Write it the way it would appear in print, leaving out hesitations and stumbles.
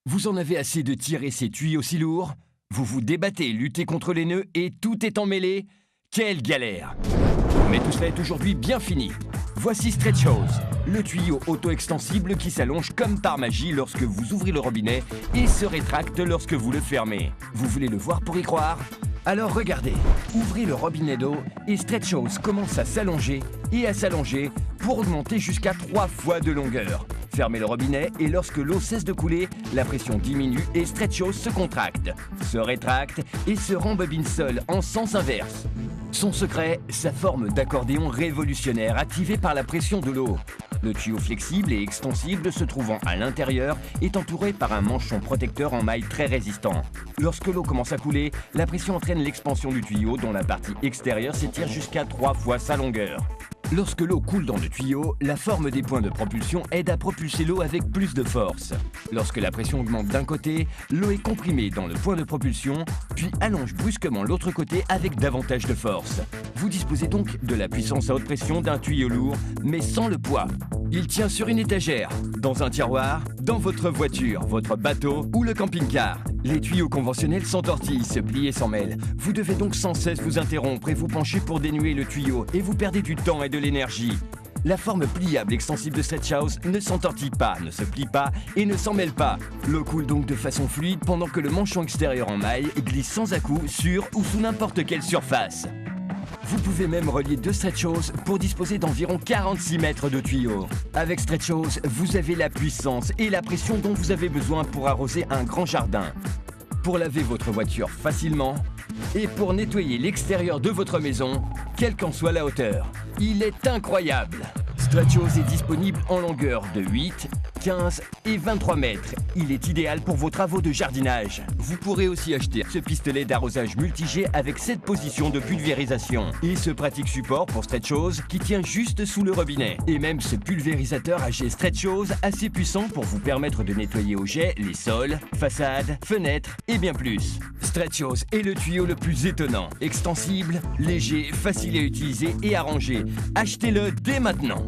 Vous en avez assez de tirer ces tuyaux si lourds? Vous vous débattez, luttez contre les nœuds et tout est emmêlé? Quelle galère! Mais tout cela est aujourd'hui bien fini. Voici Stretch Hose, le tuyau auto-extensible qui s'allonge comme par magie lorsque vous ouvrez le robinet et se rétracte lorsque vous le fermez. Vous voulez le voir pour y croire? Alors regardez, ouvrez le robinet d'eau et Stretch Hose commence à s'allonger et à s'allonger pour augmenter jusqu'à 3 fois de longueur. Fermez le robinet et lorsque l'eau cesse de couler, la pression diminue et Stretch Hose se contracte, se rétracte et se rembobine seul en sens inverse. Son secret, sa forme d'accordéon révolutionnaire activée par la pression de l'eau. Le tuyau flexible et extensible se trouvant à l'intérieur est entouré par un manchon protecteur en maille très résistant. Lorsque l'eau commence à couler, la pression entraîne l'expansion du tuyau dont la partie extérieure s'étire jusqu'à 3 fois sa longueur. Lorsque l'eau coule dans le tuyau, la forme des points de propulsion aide à propulser l'eau avec plus de force. Lorsque la pression augmente d'un côté, l'eau est comprimée dans le point de propulsion, puis allonge brusquement l'autre côté avec davantage de force. Vous disposez donc de la puissance à haute pression d'un tuyau lourd, mais sans le poids. Il tient sur une étagère, dans un tiroir, dans votre voiture, votre bateau ou le camping-car. Les tuyaux conventionnels s'entortillent, se plient et s'en mêlent. Vous devez donc sans cesse vous interrompre et vous pencher pour dénuer le tuyau et vous perdez du temps et de l'énergie. La forme pliable extensible de Stretch Hose ne s'entortille pas, ne se plie pas et ne s'en mêle pas. L'eau coule donc de façon fluide pendant que le manchon extérieur en maille glisse sans à-coups sur ou sous n'importe quelle surface. Vous pouvez même relier 2 Stretch Hose pour disposer d'environ 46 mètres de tuyaux. Avec Stretch Hose, vous avez la puissance et la pression dont vous avez besoin pour arroser un grand jardin, pour laver votre voiture facilement et pour nettoyer l'extérieur de votre maison, quelle qu'en soit la hauteur. Il est incroyable! Stretch Hose est disponible en longueur de 8, 15 et 23 mètres. Il est idéal pour vos travaux de jardinage. Vous pourrez aussi acheter ce pistolet d'arrosage multijet avec 7 positions de pulvérisation et ce pratique support pour Stretch Hose qui tient juste sous le robinet. Et même ce pulvérisateur à jet Stretch Hose assez puissant pour vous permettre de nettoyer au jet les sols, façades, fenêtres et bien plus. Stretch Hose est le tuyau le plus étonnant, extensible, léger, facile à utiliser et à ranger. Achetez-le dès maintenant.